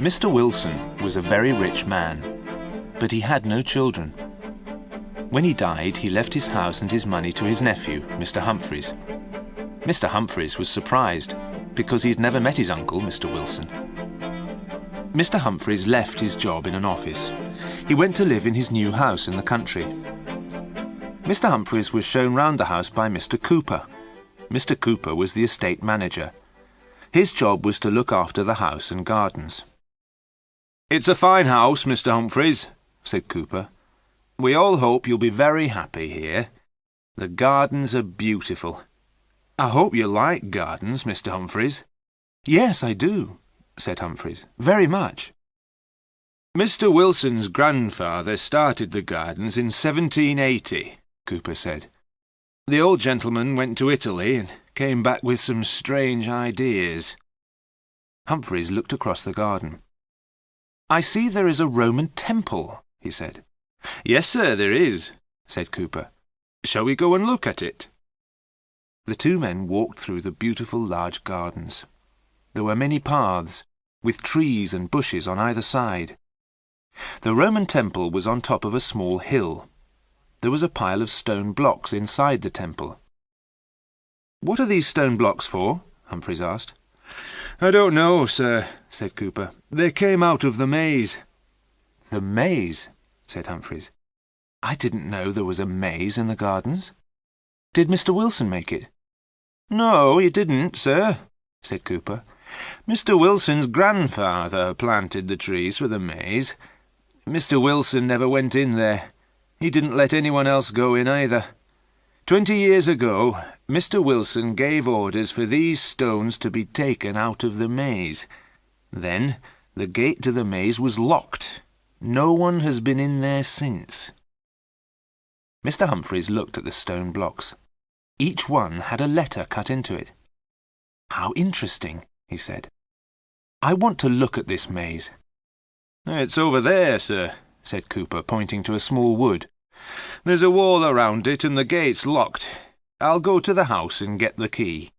Mr. Wilson was a very rich man, but he had no children. When he died, he left his house and his money to his nephew, Mr. Humphreys. Mr. Humphreys was surprised because he had never met his uncle, Mr. Wilson. Mr. Humphreys left his job in an office. He went to live in his new house in the country. Mr. Humphreys was shown round the house by Mr. Cooper. Mr. Cooper was the estate manager. His job was to look after the house and gardens. "It's a fine house, Mr. Humphreys," said Cooper. "We all hope you'll be very happy here. The gardens are beautiful. I hope you like gardens, Mr. Humphreys." "Yes, I do," said Humphreys. "Very much." "Mr. Wilson's grandfather started the gardens in 1780, Cooper said. "The old gentleman went to Italy and came back with some strange ideas." Humphreys looked across the garden. "I see there is a Roman temple," he said. "Yes, sir, there is," said Cooper. "Shall we go and look at it?" The two men walked through the beautiful large gardens. There were many paths, with trees and bushes on either side. The Roman temple was on top of a small hill. There was a pile of stone blocks inside the temple. "What are these stone blocks for?" Humphreys asked. "I don't know, sir," said Cooper. "They came out of the maze." "The maze?" said Humphreys. "I didn't know there was a maze in the gardens. Did Mr. Wilson make it?" "No, he didn't, sir," said Cooper. "Mr. Wilson's grandfather planted the trees for the maze. Mr. Wilson never went in there. He didn't let anyone else go in either. 20 years ago, Mr. Wilson gave orders for these stones to be taken out of the maze. Then the gate to the maze was locked. No one has been in there since." Mr. Humphreys looked at the stone blocks. Each one had a letter cut into it. "How interesting," he said. "I want to look at this maze." "It's over there, sir," said Cooper, pointing to a small wood. "There's a wall around it and the gate's locked. I'll go to the house and get the key."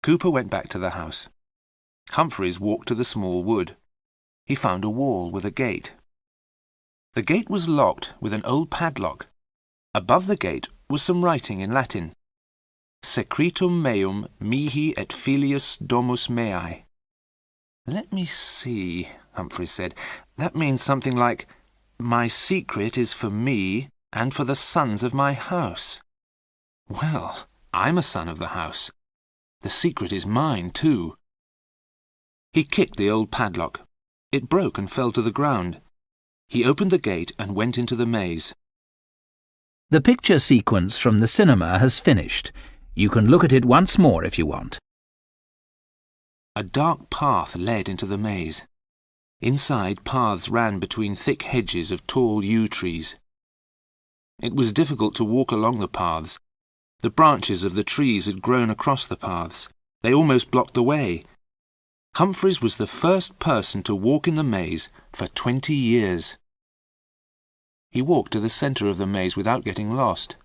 Cooper went back to the house. Humphreys walked to the small wood. He found a wall with a gate. The gate was locked with an old padlock. Above the gate was some writing in Latin. "Secretum meum mihi et filius domus mei." "Let me see," Humphreys said. "That means something like, 'My secret is for me and for the sons of my house.' Well, I'm a son of the house. The secret is mine, too." He kicked the old padlock. It broke and fell to the ground. He opened the gate and went into the maze. The picture sequence from the cinema has finished. You can look at it once more if you want. A dark path led into the maze. Inside, paths ran between thick hedges of tall yew trees. It was difficult to walk along the paths. The branches of the trees had grown across the paths. They almost blocked the way. Humphreys was the first person to walk in the maze for 20 years. He walked to the centre of the maze without getting lost.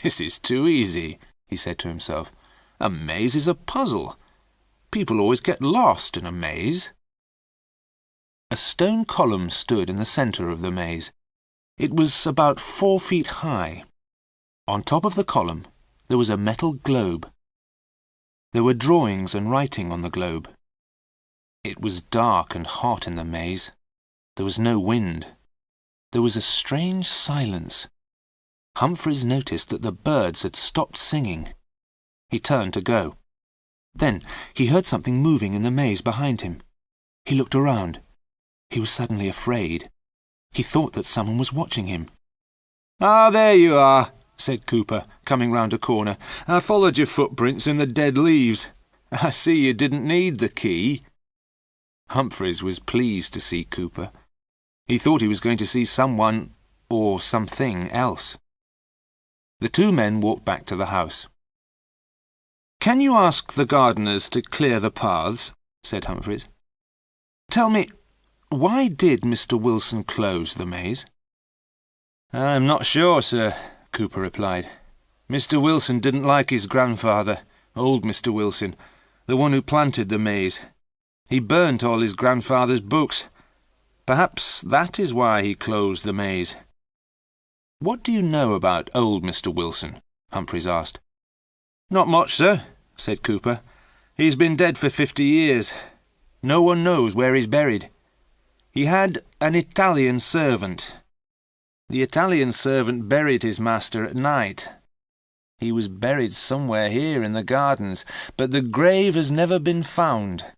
"This is too easy," he said to himself. "A maze is a puzzle. People always get lost in a maze." A stone column stood in the centre of the maze. It was about 4 feet high. On top of the column there was a metal globe. There were drawings and writing on the globe. It was dark and hot in the maze. There was no wind. There was a strange silence. Humphreys noticed that the birds had stopped singing. He turned to go. Then he heard something moving in the maze behind him. He looked around. He was suddenly afraid. He thought that someone was watching him. "Ah, there you are," said Cooper, coming round a corner. "I followed your footprints in the dead leaves. I see you didn't need the key." Humphreys was pleased to see Cooper. He thought he was going to see someone or something else. The two men walked back to the house. "Can you ask the gardeners to clear the paths?" said Humphreys. "Tell me, why did Mr. Wilson close the maze?" "I'm not sure, sir," Cooper replied. "Mr. Wilson didn't like his grandfather, old Mr. Wilson, the one who planted the maze. He burnt all his grandfather's books. Perhaps that is why he closed the maze. "What do you know about old Mr. Wilson?" Humphreys asked. "Not much, sir," said Cooper. "He's been dead for 50 years. No one knows where he's buried. He had an Italian servant. The Italian servant buried his master at night. He was buried somewhere here in the gardens, but the grave has never been found."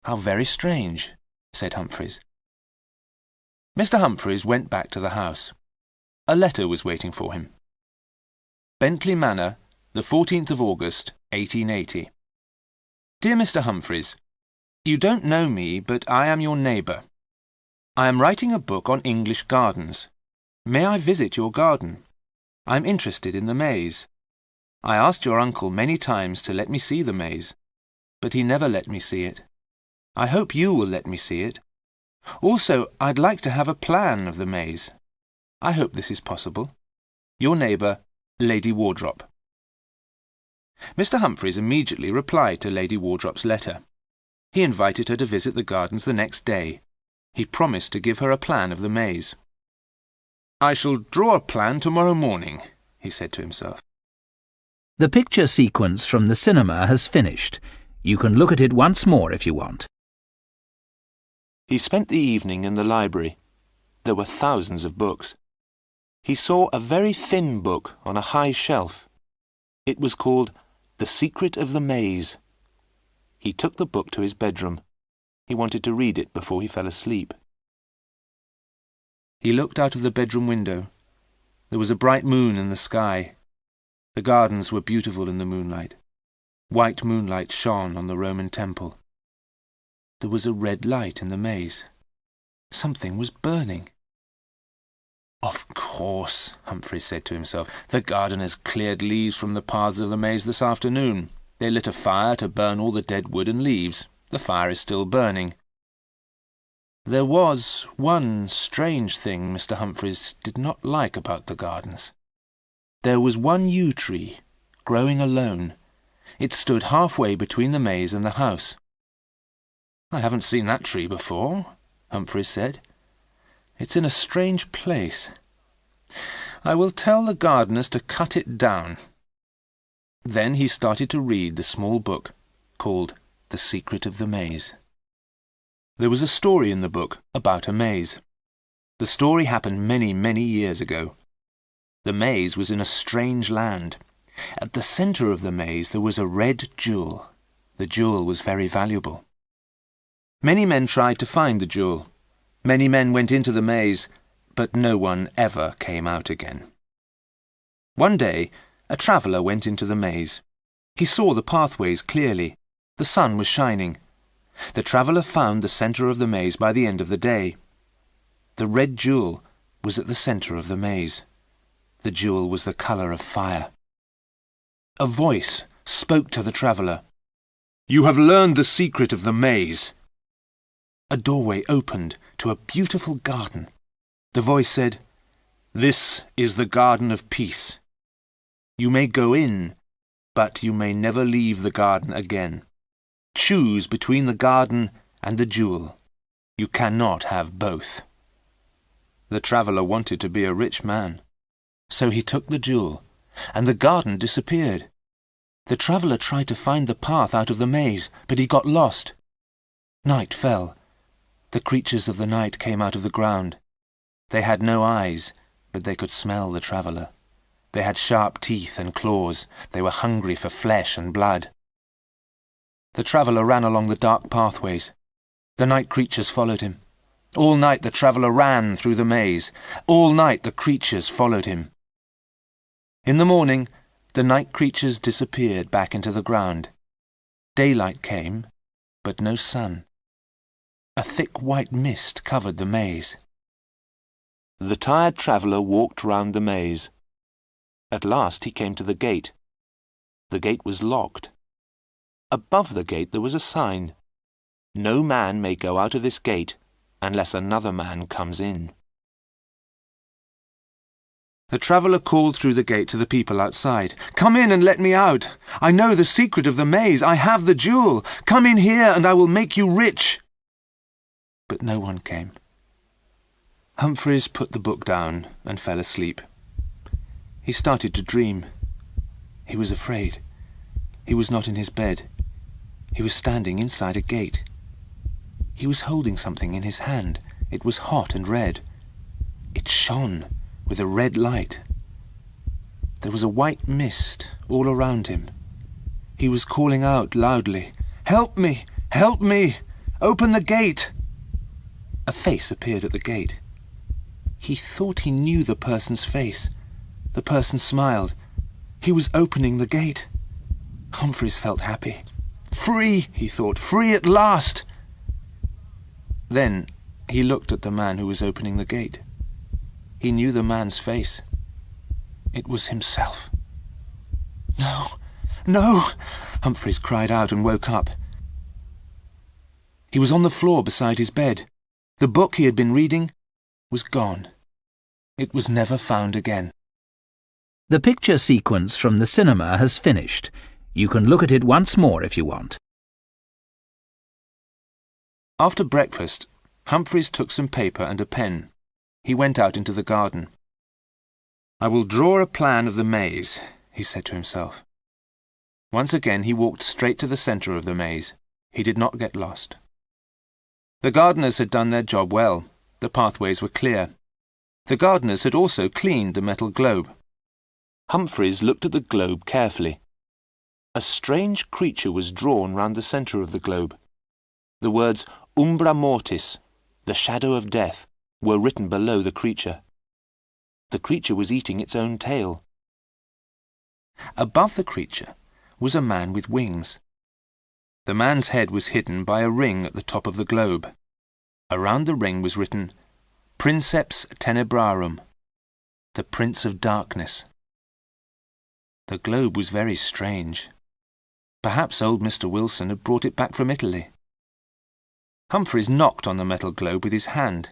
"How very strange," said Humphreys. Mr. Humphreys went back to the house. A letter was waiting for him. Bentley Manor, the 14th of August, 1880. Dear Mr. Humphreys, you don't know me, but I am your neighbour. I am writing a book on English gardens. May I visit your garden? I am interested in the maze. I asked your uncle many times to let me see the maze, but he never let me see it. I hope you will let me see it. Also, I'd like to have a plan of the maze. I hope this is possible. Your neighbour, Lady Wardrop. Mr. Humphreys immediately replied to Lady Wardrop's letter. He invited her to visit the gardens the next day. He promised to give her a plan of the maze. "I shall draw a plan tomorrow morning," he said to himself. The picture sequence from the cinema has finished. You can look at it once more if you want. He spent the evening in the library. There were thousands of books. He saw a very thin book on a high shelf. It was called The Secret of the Maze. He took the book to his bedroom. He wanted to read it before he fell asleep. He looked out of the bedroom window. There was a bright moon in the sky. The gardens were beautiful in the moonlight. White moonlight shone on the Roman temple. There was a red light in the maze. Something was burning. "Of course," Humphreys said to himself, "the gardeners cleared leaves from the paths of the maze this afternoon. They lit a fire to burn all the dead wood and leaves. The fire is still burning." There was one strange thing Mr. Humphreys did not like about the gardens. There was one yew tree, growing alone. It stood halfway between the maze and the house. "I haven't seen that tree before," Humphreys said. "It's in a strange place. I will tell the gardeners to cut it down." Then he started to read the small book called The Secret of the Maze. There was a story in the book about a maze. The story happened many, many years ago. The maze was in a strange land. At the centre of the maze there was a red jewel. The jewel was very valuable. Many men tried to find the jewel. Many men went into the maze, but no one ever came out again. One day, a traveller went into the maze. He saw the pathways clearly. The sun was shining. The traveller found the centre of the maze by the end of the day. The red jewel was at the centre of the maze. The jewel was the colour of fire. A voice spoke to the traveller. "You have learned the secret of the maze." A doorway opened to a beautiful garden. The voice said, "This is the garden of peace. You may go in, but you may never leave the garden again. Choose between the garden and the jewel. You cannot have both." The traveller wanted to be a rich man, so he took the jewel, and the garden disappeared. The traveller tried to find the path out of the maze, but he got lost. Night fell. The creatures of the night came out of the ground. They had no eyes, but they could smell the traveller. They had sharp teeth and claws. They were hungry for flesh and blood. The traveller ran along the dark pathways. The night creatures followed him. All night the traveller ran through the maze. All night the creatures followed him. In the morning, the night creatures disappeared back into the ground. Daylight came, but no sun. A thick white mist covered the maze. The tired traveller walked round the maze. At last he came to the gate. The gate was locked. Above the gate there was a sign. "No man may go out of this gate unless another man comes in." The traveller called through the gate to the people outside. "Come in and let me out. I know the secret of the maze. I have the jewel. Come in here and I will make you rich." But no one came. Humphreys put the book down and fell asleep. He started to dream. He was afraid. He was not in his bed. He was standing inside a gate. He was holding something in his hand. It was hot and red. It shone with a red light. There was a white mist all around him. He was calling out loudly, "Help me! Help me! Open the gate!" A face appeared at the gate. He thought he knew the person's face. The person smiled. He was opening the gate. Humphreys felt happy. "Free," he thought, "free at last." Then he looked at the man who was opening the gate. He knew the man's face. It was himself. "No, no!" Humphreys cried out and woke up. He was on the floor beside his bed. The book he had been reading was gone. It was never found again. The picture sequence from the cinema has finished. You can look at it once more if you want. After breakfast, Humphreys took some paper and a pen. He went out into the garden. "I will draw a plan of the maze," he said to himself. Once again he walked straight to the centre of the maze. He did not get lost. The gardeners had done their job well. The pathways were clear. The gardeners had also cleaned the metal globe. Humphreys looked at the globe carefully. A strange creature was drawn round the centre of the globe. The words "Umbra Mortis," the shadow of death, were written below the creature. The creature was eating its own tail. Above the creature was a man with wings. The man's head was hidden by a ring at the top of the globe. Around the ring was written "Princeps Tenebrarum," the Prince of Darkness. The globe was very strange. Perhaps old Mr. Wilson had brought it back from Italy. Humphreys knocked on the metal globe with his hand.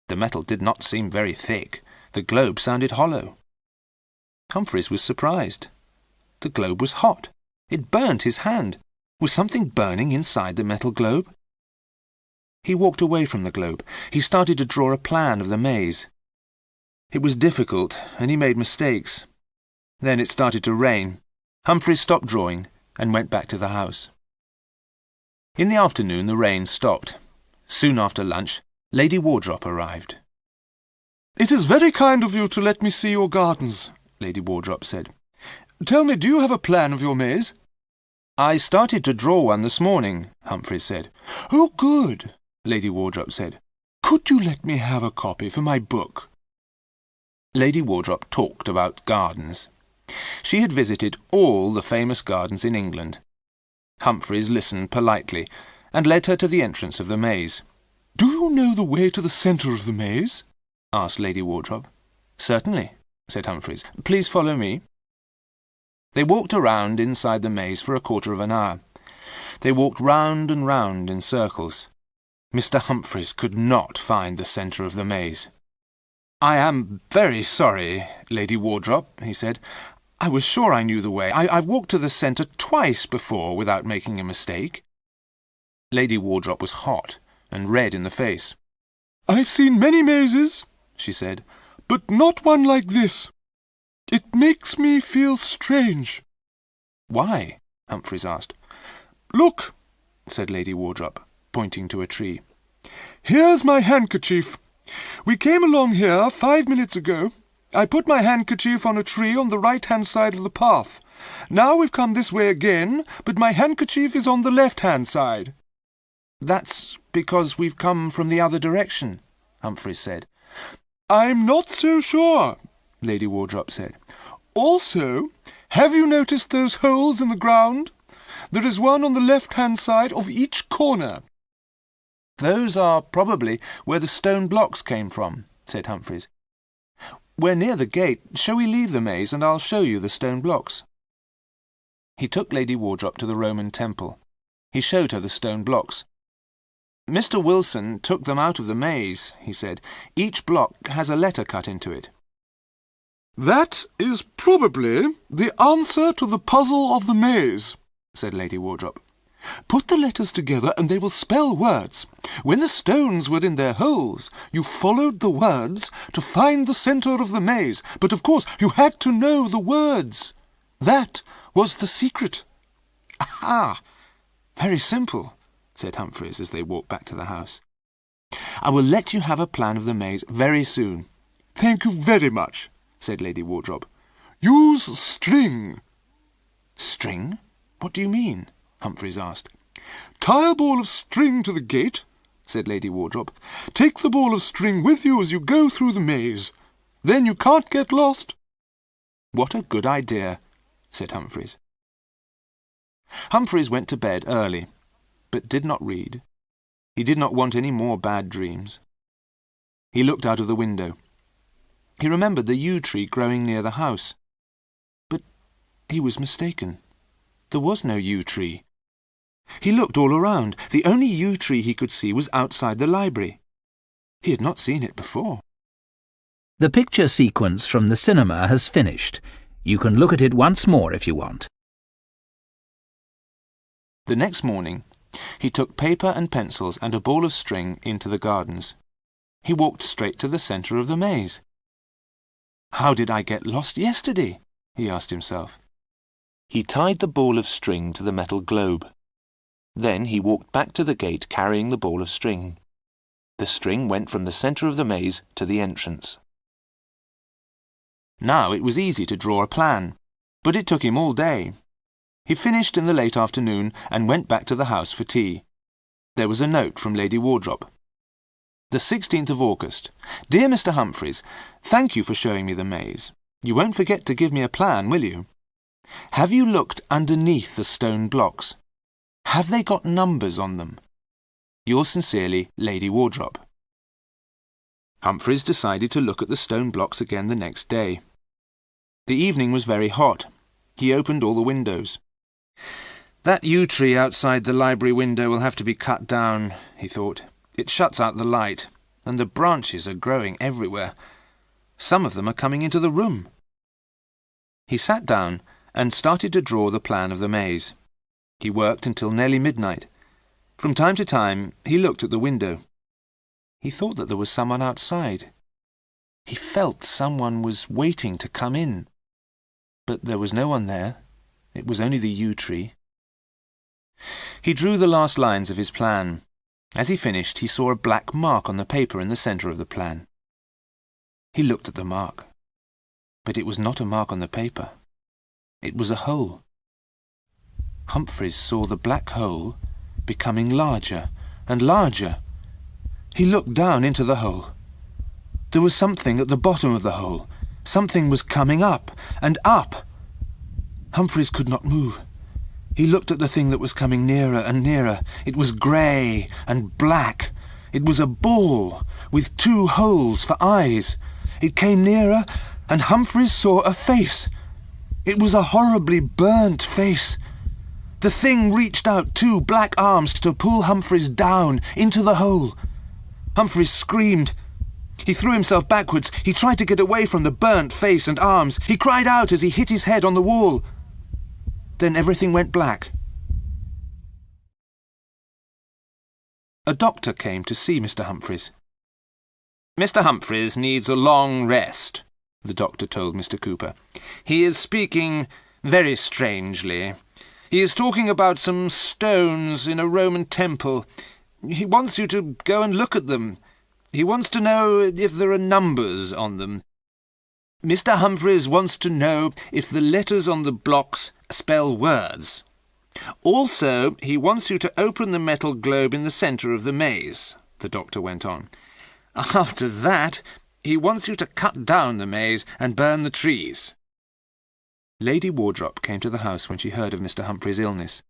The metal did not seem very thick. The globe sounded hollow. Humphreys was surprised. The globe was hot. It burnt his hand. Was something burning inside the metal globe? He walked away from the globe. He started to draw a plan of the maze. It was difficult, and he made mistakes. Then it started to rain. Humphreys stopped drawing and went back to the house. In the afternoon the rain stopped. Soon after lunch, Lady Wardrop arrived. "It is very kind of you to let me see your gardens," Lady Wardrop said. "Tell me, do you have a plan of your maze?" "I started to draw one this morning," Humphreys said. "Oh, good," Lady Wardrop said. "Could you let me have a copy for my book?" Lady Wardrop talked about gardens. She had visited all the famous gardens in England. Humphreys listened politely and led her to the entrance of the maze. "Do you know the way to the centre of the maze?" asked Lady Wardrop. "Certainly," said Humphreys. "Please follow me." They walked around inside the maze for a quarter of an hour. They walked round and round in circles. Mr. Humphreys could not find the centre of the maze. "I am very sorry, Lady Wardrop," he said. "I was sure I knew the way. I've walked to the centre twice before without making a mistake." Lady Wardrop was hot and red in the face. "I've seen many mazes," she said, "but not one like this. It makes me feel strange." "Why?" Humphreys asked. "Look," said Lady Wardrop, pointing to a tree. "Here's my handkerchief. We came along here 5 minutes ago. I put my handkerchief on a tree on the right-hand side of the path. Now we've come this way again, but my handkerchief is on the left-hand side." "That's because we've come from the other direction," Humphreys said. "I'm not so sure," Lady Wardrop said. "Also, have you noticed those holes in the ground? There is one on the left-hand side of each corner." "Those are probably where the stone blocks came from," said Humphreys. "We're near the gate. Shall we leave the maze and I'll show you the stone blocks?" He took Lady Wardrop to the Roman temple. He showed her the stone blocks. "Mr. Wilson took them out of the maze," he said. "Each block has a letter cut into it." "That is probably the answer to the puzzle of the maze," said Lady Wardrop. "Put the letters together and they will spell words. When the stones were in their holes, you followed the words to find the centre of the maze. But of course you had to know the words. That was the secret." "Aha! Very simple," said Humphreys as they walked back to the house. "I will let you have a plan of the maze very soon." "Thank you very much," said Lady Wardrop. "Use string." "String? What do you mean?" Humphreys asked. "Tie a ball of string to the gate," said Lady Wardrop. "Take the ball of string with you as you go through the maze. Then you can't get lost." "What a good idea," said Humphreys. Humphreys went to bed early, but did not read. He did not want any more bad dreams. He looked out of the window. He remembered the yew tree growing near the house. But he was mistaken. There was no yew tree. He looked all around. The only yew tree he could see was outside the library. He had not seen it before. The picture sequence from the cinema has finished. You can look at it once more if you want. The next morning, he took paper and pencils and a ball of string into the gardens. He walked straight to the centre of the maze. "How did I get lost yesterday?" he asked himself. He tied the ball of string to the metal globe. Then he walked back to the gate carrying the ball of string. The string went from the centre of the maze to the entrance. Now it was easy to draw a plan, but it took him all day. He finished in the late afternoon and went back to the house for tea. There was a note from Lady Wardrop. The 16th of August. Dear Mr. Humphreys, thank you for showing me the maze. You won't forget to give me a plan, will you? Have you looked underneath the stone blocks? Have they got numbers on them? Yours sincerely, Lady Wardrop. Humphreys decided to look at the stone blocks again the next day. The evening was very hot. He opened all the windows. That yew tree outside the library window will have to be cut down, he thought. It shuts out the light, and the branches are growing everywhere. Some of them are coming into the room. He sat down and started to draw the plan of the maze. He worked until nearly midnight. From time to time, he looked at the window. He thought that there was someone outside. He felt someone was waiting to come in. But there was no one there. It was only the yew tree. He drew the last lines of his plan. As he finished, he saw a black mark on the paper in the centre of the plan. He looked at the mark. But it was not a mark on the paper. It was a hole. Humphreys saw the black hole becoming larger and larger. He looked down into the hole. There was something at the bottom of the hole. Something was coming up and up. Humphreys could not move. He looked at the thing that was coming nearer and nearer. It was grey and black. It was a ball with 2 holes for eyes. It came nearer, and Humphreys saw a face. It was a horribly burnt face. The thing reached out 2 black arms to pull Humphreys down into the hole. Humphreys screamed. He threw himself backwards. He tried to get away from the burnt face and arms. He cried out as he hit his head on the wall. Then everything went black. A doctor came to see Mr. Humphreys. "Mr. Humphreys needs a long rest," the doctor told Mr. Cooper. "He is speaking very strangely. He is talking about some stones in a Roman temple. He wants you to go and look at them. He wants to know if there are numbers on them. Mr. Humphreys wants to know if the letters on the blocks spell words. Also, he wants you to open the metal globe in the centre of the maze," the doctor went on. "After that, he wants you to cut down the maze and burn the trees." Lady Wardrop came to the house when she heard of Mr. Humphreys' illness.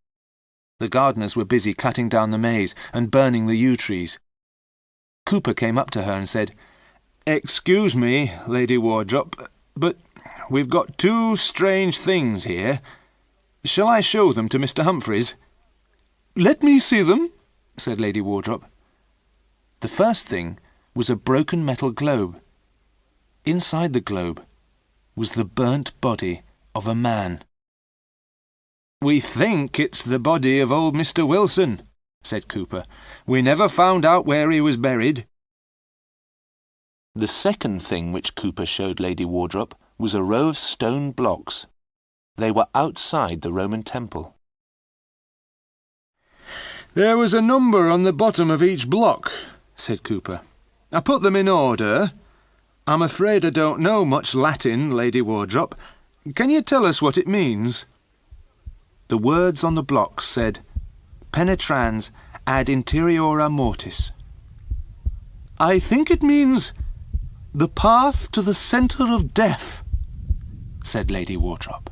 The gardeners were busy cutting down the maze and burning the yew trees. Cooper came up to her and said, "Excuse me, Lady Wardrop, but we've got 2 strange things here. Shall I show them to Mr. Humphreys?" "Let me see them," said Lady Wardrop. The first thing was a broken metal globe. Inside the globe was the burnt body of a man. "We think it's the body of old Mr. Wilson," said Cooper. "We never found out where he was buried." The second thing which Cooper showed Lady Wardrop was a row of stone blocks. They were outside the Roman temple. "There was a number on the bottom of each block," said Cooper. "I put them in order. I'm afraid I don't know much Latin, Lady Wardrop. Can you tell us what it means?" The words on the blocks said, "Penetrans ad interiora mortis." "I think it means the path to the centre of death," said Lady Wardrop.